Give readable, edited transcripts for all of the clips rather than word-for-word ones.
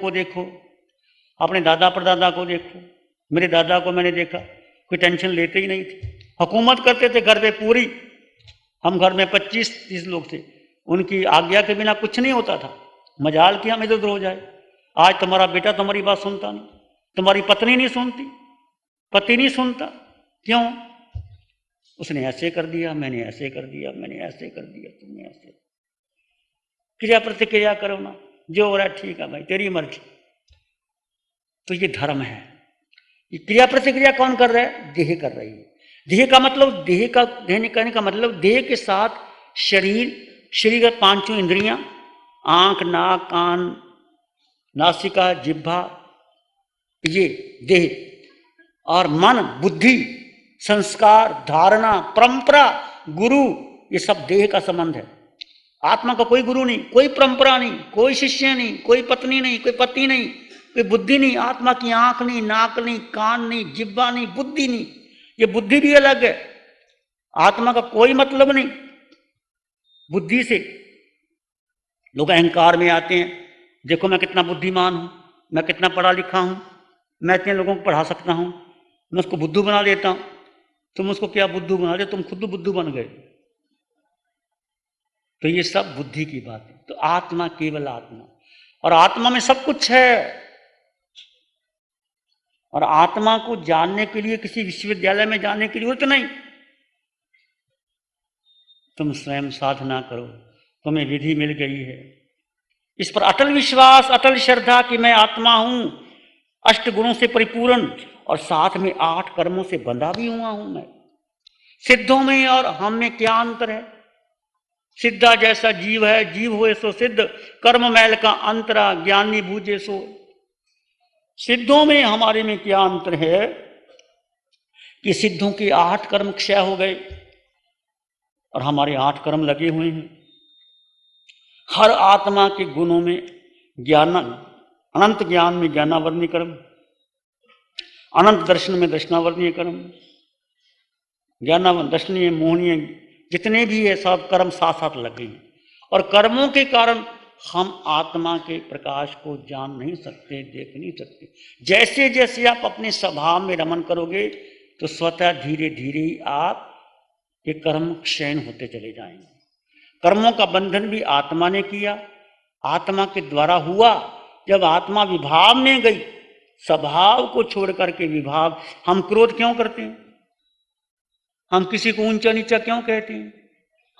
को देखो, अपने दादा परदादा को देखो। मेरे दादा को मैंने देखा, कोई टेंशन लेते ही नहीं थे, हुकूमत करते थे घर पे पूरी। हम घर में 25-30 लोग थे, उनकी आज्ञा के बिना कुछ नहीं होता था। मजाल कि हम इधर उधर हो जाए। आज तुम्हारा बेटा तुम्हारी बात सुनता नहीं, तुम्हारी पत्नी नहीं सुनती, पति नहीं सुनता। क्यों? उसने ऐसे कर दिया, मैंने ऐसे कर दिया, मैंने ऐसे कर दिया, तुमने ऐसे। क्रिया प्रतिक्रिया करो ना, जो हो रहा है ठीक है भाई, तेरी मर्जी। तो ये धर्म है। ये क्रिया प्रतिक्रिया कौन कर रहा है? देह कर रही है। देह का मतलब, देह का कहने का मतलब, देह के साथ शरीर, शरीर का 5 इंद्रियां, आंख, नाक, कान, नासिका, जिह्वा, ये देह, और मन, बुद्धि, संस्कार, धारणा, परंपरा, गुरु, ये सब देह का संबंध है। आत्मा का कोई गुरु नहीं, कोई परंपरा नहीं, कोई शिष्य नहीं, कोई पत्नी नहीं, कोई पति नहीं, कोई बुद्धि नहीं। आत्मा की आंख नहीं, नाक नहीं, कान नहीं, जिह्वा नहीं, बुद्धि नहीं। ये बुद्धि भी अलग है। आत्मा का कोई मतलब नहीं बुद्धि से। लोग अहंकार में आते हैं, देखो मैं कितना बुद्धिमान हूं, मैं कितना पढ़ा लिखा हूं, मैं इतने लोगों को पढ़ा सकता हूं, मैं उसको बुद्धू बना देता हूं। तुम उसको क्या बुद्धू बना दे, तुम खुद बुद्धू बन गए। तो ये सब बुद्धि की बात है। तो आत्मा केवल आत्मा, और आत्मा में सब कुछ है। और आत्मा को जानने के लिए किसी विश्वविद्यालय में जाने की जरूरत नहीं। तुम स्वयं साधना करो, तुम्हें विधि मिल गई है। इस पर अटल विश्वास, अटल श्रद्धा कि मैं आत्मा हूं, 8 गुणों से परिपूर्ण, और साथ में 8 कर्मों से बंधा भी हुआ हूं मैं। सिद्धों में और हम में क्या अंतर है? सिद्धा जैसा जीव है, जीव हुए सो सिद्ध, कर्म मैल का अंतरा, ज्ञानी बूझे सो। सिद्धों में हमारे में क्या अंतर है कि सिद्धों के 8 कर्म क्षय हो गए और हमारे 8 कर्म लगे हुए हैं। हर आत्मा के गुणों में ज्ञान, अनंत ज्ञान में ज्ञानावर्णीय कर्म, अनंत दर्शन में दर्शनावर्णीय कर्म, ज्ञानावर्णीय, दर्शनीय, मोहनीय, जितने भी है सब कर्म साथ साथ लगे हैं। और कर्मों के कारण हम आत्मा के प्रकाश को जान नहीं सकते, देख नहीं सकते। जैसे जैसे आप अपने स्वभाव में रमन करोगे तो स्वतः धीरे धीरे आप ये कर्म क्षीण होते चले जाएंगे। कर्मों का बंधन भी आत्मा ने किया, आत्मा के द्वारा हुआ। जब आत्मा विभाव में गई, स्वभाव को छोड़ करके विभाव, हम क्रोध क्यों करते हैं? हम किसी को ऊंचा नीचा क्यों कहते हैं?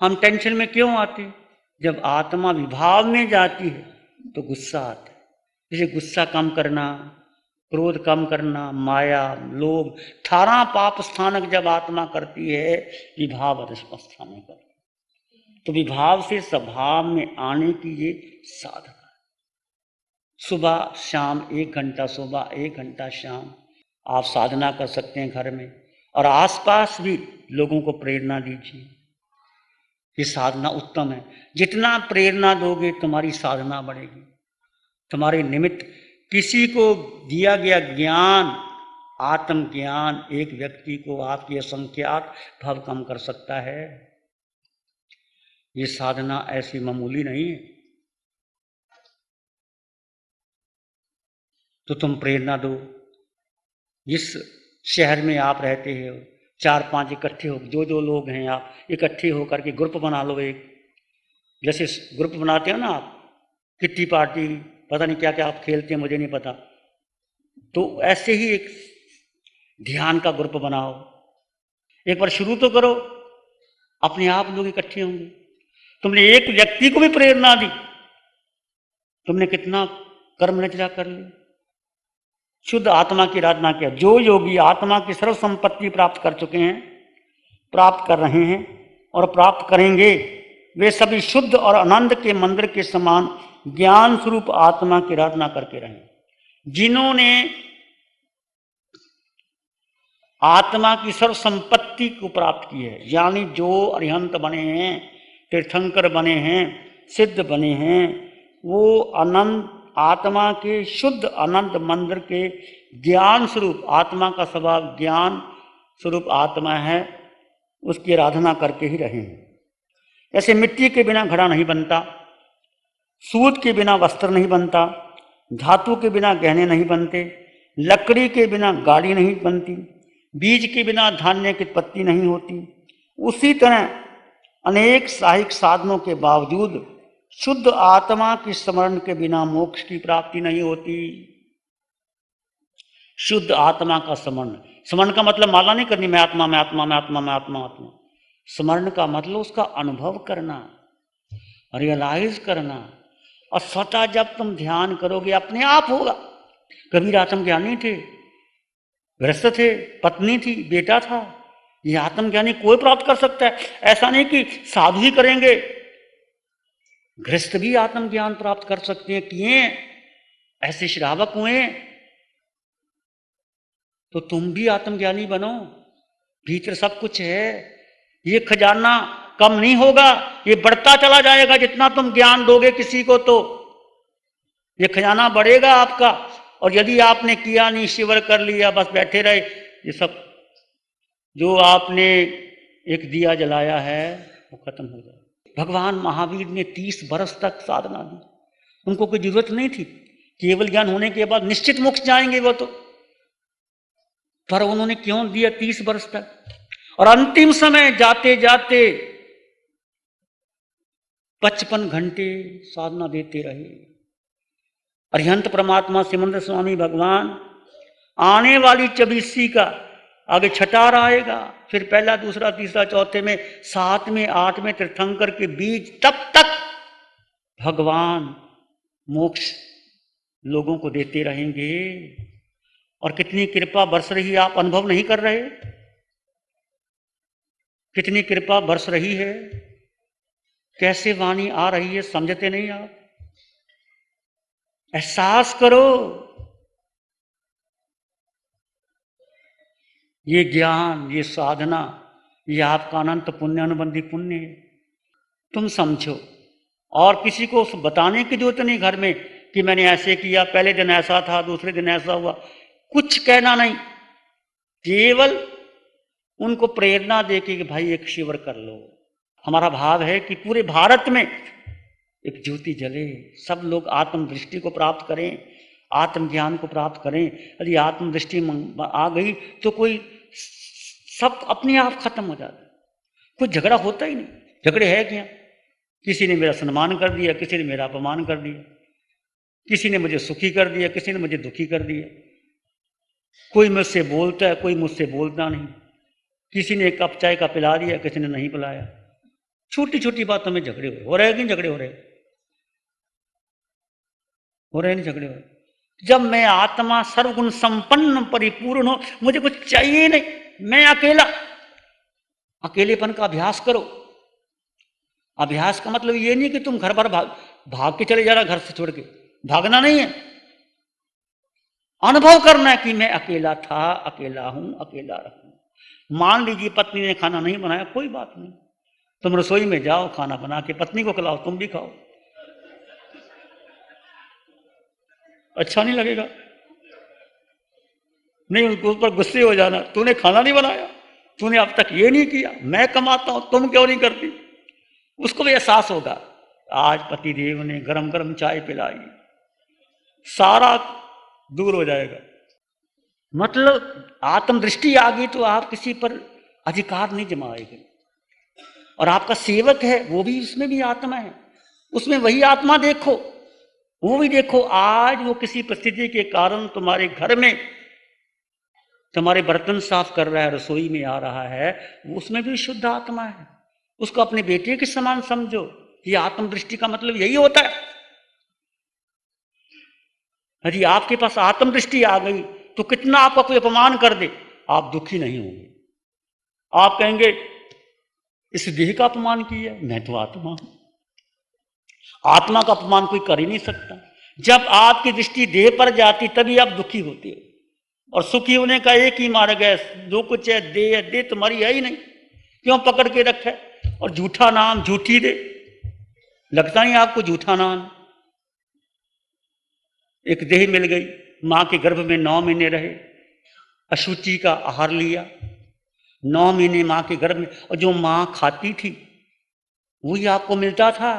हम टेंशन में क्यों आते हैं? जब आत्मा विभाव में जाती है तो गुस्सा आता है। जैसे गुस्सा कम करना, क्रोध कम करना, माया, लोभ, 18 पाप स्थानक जब आत्मा करती है, विभाव अधस्मस्थान करती है। तो विभाव से स्वभाव में आने की ये साधना है। सुबह शाम 1 घंटा, सुबह 1 घंटा शाम आप साधना कर सकते हैं घर में, और आसपास भी लोगों को प्रेरणा दीजिए। ये साधना उत्तम है। जितना प्रेरणा दोगे तुम्हारी साधना बढ़ेगी। तुम्हारे निमित्त किसी को दिया गया ज्ञान, आत्मज्ञान, एक व्यक्ति को आपकी असंख्यात भव कम कर सकता है। ये साधना ऐसी मामूली नहीं है। तो तुम प्रेरणा दो। जिस शहर में आप रहते हो, 4-5 इकट्ठे हो, जो लोग हैं आप इकट्ठे होकर के ग्रुप बना लो। एक जैसे ग्रुप बनाते हो ना आप, किट्टी पार्टी, पता नहीं क्या क्या आप खेलते हैं, मुझे नहीं पता। तो ऐसे ही एक ध्यान का ग्रुप बनाओ। एक बार शुरू तो करो, अपने आप लोग इकट्ठे होंगे। तुमने एक व्यक्ति को भी प्रेरणा दी, तुमने कितना कर्म रचना कर ली। शुद्ध आत्मा की आराधना किया। जो योगी आत्मा की सर्व संपत्ति प्राप्त कर चुके हैं, प्राप्त कर रहे हैं और प्राप्त करेंगे, वे सभी शुद्ध और आनंद के मंदिर के समान ज्ञान स्वरूप आत्मा की आराधना करके रहे। जिन्होंने आत्मा की सर्व संपत्ति को प्राप्त की है, यानी जो अरिहंत बने हैं, तीर्थंकर बने हैं, सिद्ध बने हैं, वो अनंत आत्मा के शुद्ध अनंत मंदिर के ज्ञान स्वरूप, आत्मा का स्वभाव ज्ञान स्वरूप आत्मा है, उसकी आराधना करके ही रहे हैं। जैसे मिट्टी के बिना घड़ा नहीं बनता, सूत के बिना वस्त्र नहीं बनता, धातु के बिना गहने नहीं बनते, लकड़ी के बिना गाड़ी नहीं बनती, बीज के बिना धान्य की उत्पत्ति नहीं होती। उसी तरह अनेक सहायक साधनों के बावजूद शुद्ध आत्मा के स्मरण के बिना मोक्ष की प्राप्ति नहीं होती। शुद्ध आत्मा का स्मरण, स्मरण का मतलब माला नहीं करनी मैं आत्मा मैं आत्मा मैं आत्मा मैं आत्मा आत्मा। स्मरण का मतलब उसका अनुभव करना, रियलाइज करना। और स्वतः जब तुम ध्यान करोगे अपने आप होगा। कबीर आत्मज्ञानी थे, गृहस्थ थे, पत्नी थी, बेटा था। ये आत्मज्ञानी कोई प्राप्त कर सकता है। ऐसा नहीं कि साधु ही करेंगे, गृहस्थ भी आत्मज्ञान प्राप्त कर सकते हैं। किए ऐसे श्रावक हुए तो तुम भी आत्मज्ञानी बनो। भीतर सब कुछ है। ये खजाना कम नहीं होगा, ये बढ़ता चला जाएगा। जितना तुम ज्ञान दोगे किसी को तो ये खजाना बढ़ेगा आपका। और यदि आपने किया नहीं, शिविर कर लिया, बस बैठे रहे, ये सब जो आपने एक दिया जलाया है वो खत्म हो जाएगा। भगवान महावीर ने 30 वर्ष तक साधना दी। उनको कोई जरूरत नहीं थी, केवल ज्ञान होने के बाद निश्चित मोक्ष जाएंगे वो तो। पर उन्होंने क्यों दिया 30 वर्ष तक? और अंतिम समय जाते जाते 55 घंटे साधना देते रहे। अरिहंत परमात्मा सिमंदर स्वामी भगवान आने वाली 24वीं का आगे छठार आएगा, फिर पहला दूसरा तीसरा चौथे में 7वें 8वें तीर्थंकर के बीच, तब तक भगवान मोक्ष लोगों को देते रहेंगे। और कितनी कृपा बरस रही है, आप अनुभव नहीं कर रहे? कितनी कृपा बरस रही है, कैसे वाणी आ रही है, समझते नहीं आप? एहसास करो। ये ज्ञान, ये साधना, ये आपका अनंत पुण्य अनुबंधी पुण्य है। तुम समझो। और किसी को बताने की जरूरत नहीं घर में कि मैंने ऐसे किया, पहले दिन ऐसा था, दूसरे दिन ऐसा हुआ। कुछ कहना नहीं, केवल उनको प्रेरणा देके कि भाई एक शिविर कर लो। हमारा भाव है कि पूरे भारत में एक ज्योति जले, सब लोग आत्मदृष्टि को प्राप्त करें, आत्मज्ञान को प्राप्त करें। यदि आत्मदृष्टि आ गई तो कोई सब अपने आप खत्म हो जाता है। कुछ झगड़ा होता ही नहीं। झगड़े है क्या? किसी ने मेरा सम्मान कर दिया, किसी ने मेरा अपमान कर दिया, किसी ने मुझे सुखी कर दिया, किसी ने मुझे दुखी कर दिया। कोई मुझसे बोलता है, कोई मुझसे बोलता नहीं। किसी ने एक कप चाय का पिला दिया, किसी ने नहीं पिलाया। छोटी छोटी बातों में झगड़े हो रहे हैं कि झगड़े हो रहे नहीं झगड़े हो रहे। जब मैं आत्मा सर्वगुण संपन्न परिपूर्ण हो, मुझे कुछ चाहिए नहीं, मैं अकेला। अकेलेपन का अभ्यास करो। अभ्यास का मतलब ये नहीं कि तुम घर पर भाग के चले जा रहा, घर से छोड़ के भागना नहीं है। अनुभव करना है कि मैं अकेला था, अकेला हूं, अकेला रहूं। मान लीजिए पत्नी ने खाना नहीं बनाया, कोई बात नहीं, तुम रसोई में जाओ, खाना बना के पत्नी को खिलाओ, तुम भी खाओ। अच्छा नहीं लगेगा? नहीं, उनको उस पर गुस्से हो जाना, तूने खाना नहीं बनाया, तूने अब तक ये नहीं किया, मैं कमाता हूं, तुम क्यों नहीं करती। उसको भी एहसास होगा, आज पतिदेव ने गरम गरम चाय पिलाई, सारा दूर हो जाएगा। मतलब आत्मदृष्टि आ गई तो आप किसी पर अधिकार नहीं जमाएंगे। और आपका सेवक है वो भी, उसमें भी आत्मा है, उसमें वही आत्मा देखो, वो भी देखो। आज वो किसी परिस्थिति के कारण तुम्हारे घर में तुम्हारे बर्तन साफ कर रहा है, रसोई में आ रहा है, उसमें भी शुद्ध आत्मा है। उसको अपने बेटे के समान समझो। ये आत्मदृष्टि का मतलब यही होता है। यदि आपके पास आत्मदृष्टि आ गई तो कितना आपका कोई अपमान कर दे, आप दुखी नहीं होंगे। आप कहेंगे इस देह का अपमान किया, मैं तो आत्मा हूं। आत्मा का अपमान कोई कर ही नहीं सकता। जब आपकी दृष्टि देह पर जाती तभी आप दुखी होते हो। और सुखी होने का एक ही मार्ग है, जो कुछ है देह तुम्हारी है ही नहीं, क्यों पकड़ के रखा है। और झूठा नाम, झूठी दे, लगता नहीं आपको झूठा नाम। एक देह मिल गई, मां के गर्भ में 9 महीने रहे, अशुचि का आहार लिया, 9 महीने मां के गर्भ में, और जो मां खाती थी वही आपको मिलता था।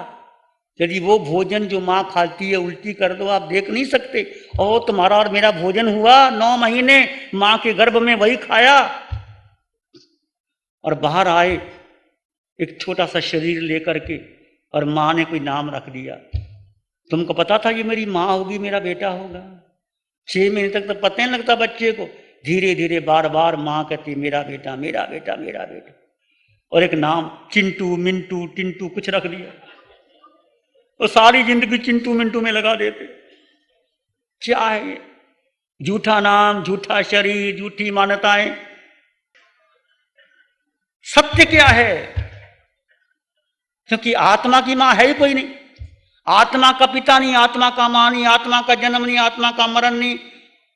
यदि वो भोजन जो माँ खाती है उल्टी कर दो, आप देख नहीं सकते। और तुम्हारा और मेरा भोजन हुआ 9 महीने माँ के गर्भ में, वही खाया और बाहर आए एक छोटा सा शरीर लेकर के, और माँ ने कोई नाम रख दिया। तुमको पता था ये मेरी माँ होगी, मेरा बेटा होगा? 6 महीने तक तो पता नहीं लगता बच्चे को। धीरे धीरे बार बार माँ कहती मेरा बेटा, मेरा बेटा, मेरा बेटा, और एक नाम चिंटू, मिंटू, टिंटू कुछ रख दिया, और सारी जिंदगी चिंटू मिंटू में लगा देते। क्या है ये? झूठा नाम, झूठा शरीर, झूठी मान्यताएं। सत्य क्या है? क्योंकि आत्मा की मां है ही कोई नहीं, आत्मा का पिता नहीं, आत्मा का मां नहीं, आत्मा का जन्म नहीं, आत्मा का मरण नहीं।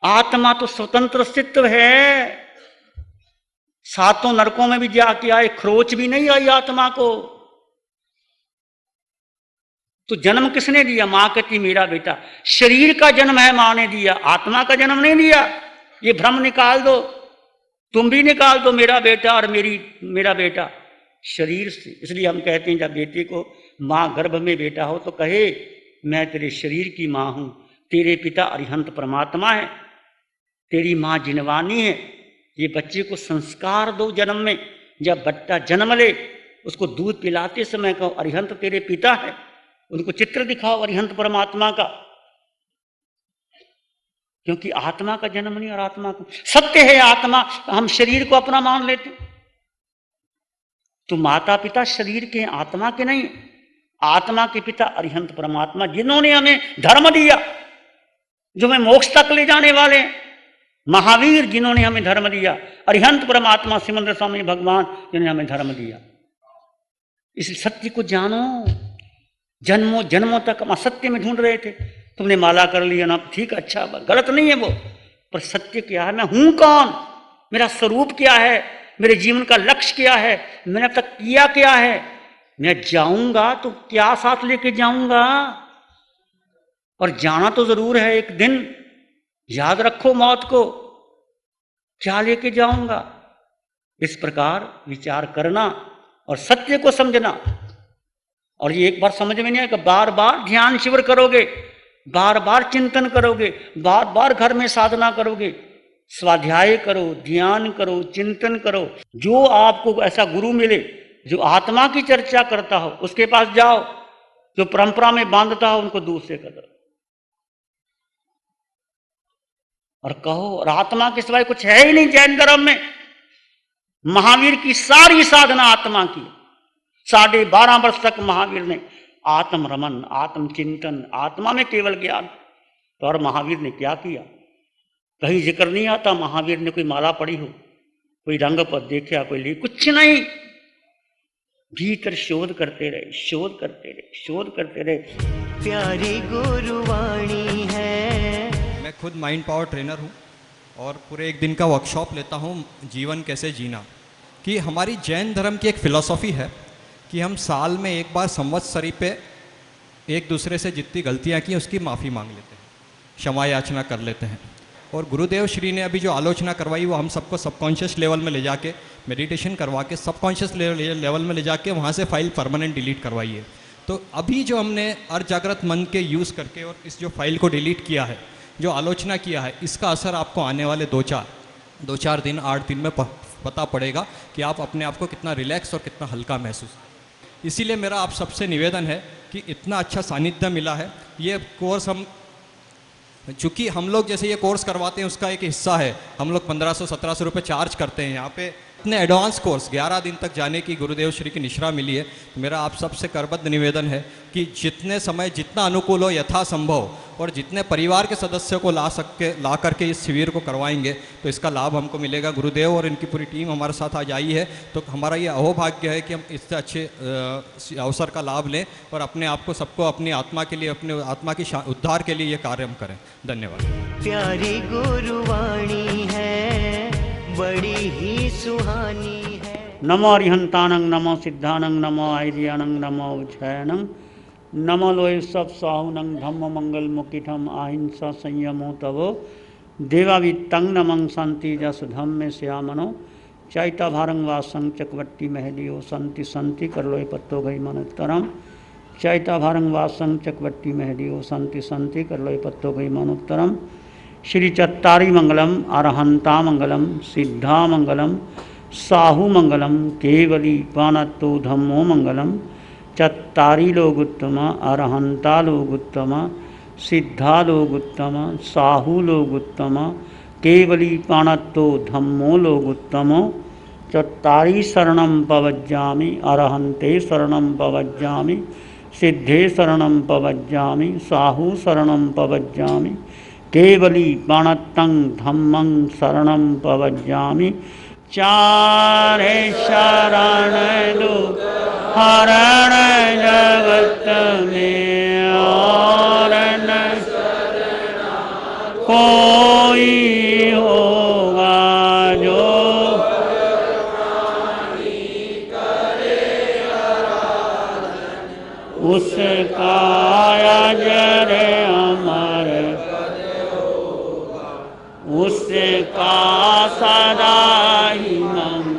आत्मा तो स्वतंत्र अस्तित्व है। 7 नरकों में भी जाके आए, खरोच भी नहीं आई आत्मा को। तो जन्म किसने दिया? मां कहती मेरा बेटा। शरीर का जन्म है मां ने दिया, आत्मा का जन्म नहीं दिया। ये भ्रम निकाल दो, तुम भी निकाल दो, मेरा बेटा और मेरा बेटा शरीर से। इसलिए हम कहते हैं जब बेटे को मां गर्भ में बेटा हो तो कहे मैं तेरे शरीर की मां हूं, तेरे पिता अरिहंत परमात्मा है, तेरी मां जिनवानी है। ये बच्चे को संस्कार दो जन्म में। जब बच्चा जन्म ले उसको दूध पिलाते समय कहो अरिहंत तेरे पिता है, उनको चित्र दिखाओ अरिहंत परमात्मा का। क्योंकि आत्मा का जन्म नहीं, और आत्मा को सत्य है आत्मा, हम शरीर को अपना मान लेते। तो माता पिता शरीर के, आत्मा के नहीं। आत्मा के पिता अरिहंत परमात्मा, जिन्होंने हमें धर्म दिया, जो हमें मोक्ष तक ले जाने वाले हैं। महावीर जिन्होंने हमें धर्म दिया, अरिहंत परमात्मा सिमंदर स्वामी भगवान जिन्होंने हमें धर्म दिया। इस सत्य को जानो। जन्मों जन्मों तक हम असत्य में ढूंढ रहे थे, तुमने माला कर लिया ना, ठीक, अच्छा, गलत नहीं है वो, पर सत्य क्या है? मैं हूं कौन? मेरा स्वरूप क्या है? मेरे जीवन का लक्ष्य क्या है? मैंने अब तक किया क्या है? मैं जाऊंगा तो क्या साथ लेके जाऊंगा? और जाना तो जरूर है एक दिन, याद रखो मौत को, क्या लेके जाऊंगा? इस प्रकार विचार करना और सत्य को समझना। और ये एक बार समझ में नहीं आएगा, बार बार ध्यान शिविर करोगे, बार बार चिंतन करोगे, बार बार घर में साधना करोगे, स्वाध्याय करो, ध्यान करो, चिंतन करो। जो आपको ऐसा गुरु मिले जो आत्मा की चर्चा करता हो उसके पास जाओ, जो परंपरा में बांधता हो उनको दूर से करो और कहो। और आत्मा के सिवाय कुछ है ही नहीं जैन धर्म में। महावीर की सारी साधना आत्मा की। 12.5 वर्ष तक महावीर ने आत्म रमन, आत्म चिंतन, आत्मा में केवल ज्ञान। तो और महावीर ने क्या किया? कहीं जिक्र नहीं आता महावीर ने कोई माला पड़ी हो, कोई रंग पद देखा, कोई ली, कुछ नहीं। भीतर शोध करते रहे, शोध करते रहे, शोध करते रहे। प्यारी गुरुवाणी है। मैं खुद माइंड पावर ट्रेनर हूँ और पूरे एक दिन का वर्कशॉप लेता हूँ जीवन कैसे जीना कि। हमारी जैन धर्म की एक फिलॉसफी है कि हम साल में एक बार संवत्सरी पे एक दूसरे से जितनी गलतियाँ की उसकी माफ़ी मांग लेते हैं, क्षमा याचना कर लेते हैं। और गुरुदेव श्री ने अभी जो आलोचना करवाई वो हम सबको सबकॉन्शियस लेवल में ले जाके मेडिटेशन करवा के सबकॉन्शियस लेवल में ले जाके वहाँ से फाइल परमानेंट डिलीट करवाई है। तो अभी जो हमने अर्जाग्रत मन के यूज़ करके और इस जो फाइल को डिलीट किया है, जो आलोचना किया है, इसका असर आपको आने वाले 2-4 दिन 8 दिन में पता पड़ेगा कि आप अपने आप को कितना रिलैक्स और कितना हल्का महसूस। इसीलिए मेरा आप सबसे निवेदन है कि इतना अच्छा सानिध्य मिला है। ये कोर्स चूँकि हम लोग जैसे ये कोर्स करवाते हैं उसका एक हिस्सा है, हम लोग 1500-1700 रुपये चार्ज करते हैं। यहाँ पे इतने एडवांस कोर्स 11 दिन तक जाने की गुरुदेव श्री की निश्रा मिली है। तो मेरा आप सबसे करबद्ध निवेदन है कि जितने समय जितना अनुकूल हो यथासंभव और जितने परिवार के सदस्यों को ला करके इस शिविर को करवाएंगे तो इसका लाभ हमको मिलेगा। गुरुदेव और इनकी पूरी टीम हमारे साथ आज आई है, तो हमारा ये अहोभाग्य है कि हम इससे अच्छे अवसर का लाभ लें और अपने आप को सबको अपनी आत्मा के लिए, अपने आत्मा की उद्धार के लिए ये कार्य हम करें। धन्यवाद। प्यारी गुरुवाणी है, बड़ी ही सुहानी है। नमो अरिहंतानंग, नमो सिद्धानंग, नमो आयर्यानंग, नमो उज्जयनंग, नमो लोय सब साहुनंग, धम्म मंगल मुकिठम अहिंसा संयमो तवो देवावितंग नमंग शांति जस धम्मे श्यामनो चैता भारंग वासंग चकवट्टी महलियो संति संति कर लोय पत्तो गई मनोत्तरम चैता भारंग वासंग चकवट्टी महदियो संति संति कर लो पत्तो कई मनोत्तरम। श्री चत्तारी मंगलम अरहंता मंगलम सिद्धा मंगलम साहू मंगलम केवली पानत्तो धम्मो मंगलम। चत्तारी लोग उत्तम अरहंता लोग उत्तम सिद्धा लोग उत्तम साहू लोग उत्तम केवली पाणत्तो धम्मो लोग उत्तमो। चत्तारी शरणं पवज्जामि अरहंते शरणं पवज्जामि सिद्धे शरणं पवज्जामि साहू शरणं पवज्जामि केवली पाणत्तं धम्मं शरणं पवज्जामि। चारे शरण दो हरण जगत में और न कोई होगा जो उसका अजर अमर उसका सदा ही मंगल।